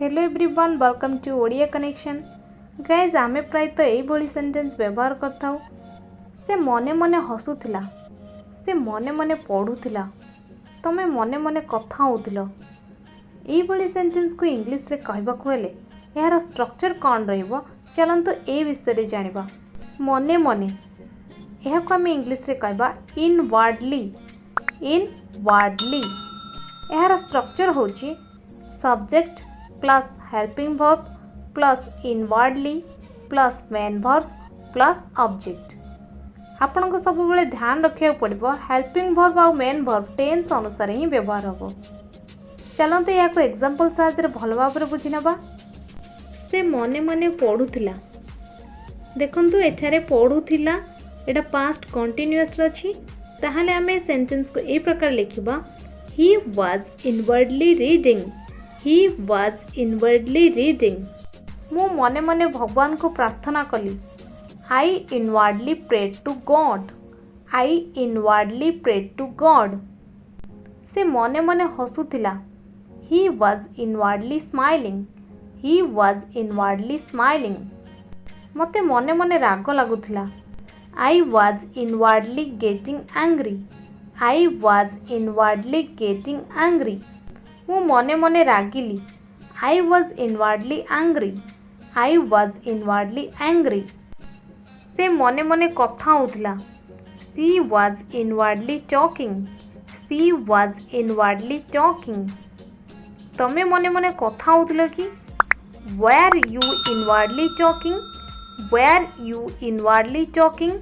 Hello everyone welcome to Odia connection guys आमे प्राय तो यही सेंटेंस व्यवहार करथाउ से मने मने हसुथिला से मने मने पढ़ुथिला तमे मने मने कथा होउथिलो यही सेंटेंस को इंग्लिश रे कहबाकू हेले यार स्ट्रक्चर कौन रहिबो चलंतु ए विषय रे जानिबा मने मने यह को आमे इंग्लिश रे कहबा इनवर्डली यार स्ट्रक्चर होची subject plus helping verb plus inwardly plus main verb plus object आपण को सब बेले ध्यान रखिया पड़िबो हेल्पिंग वर्ब और मेन वर्ब टेंस अनुसार ही व्यवहार होबो। चलंतु या को एग्जांपल साहाय्य भल भाव रे बुझी नबा। से मने मने पढुथिला देखंतु एठारे पढुथिला एटा पास्ट कंटीन्यूअस रछि ताहाले आमे सेंटेंस को ए प्रकार लिखिबा he was inwardly reading He was inwardly reading. मु मने मने भगवान को प्रार्थना कली I inwardly prayed to God. I inwardly prayed to God. से मने मने हसुथिला He was inwardly smiling. He was inwardly smiling. मते मने मने राग लागुथिला I was inwardly getting angry. I was inwardly getting angry. मु मने मने रागिली I was inwardly angry. I was inwardly angry. से मने मने कथा होउथिला She was inwardly talking. She was inwardly talking. तमे मने मने कथा होउथिलो कि Were you inwardly talking? Were you inwardly talking?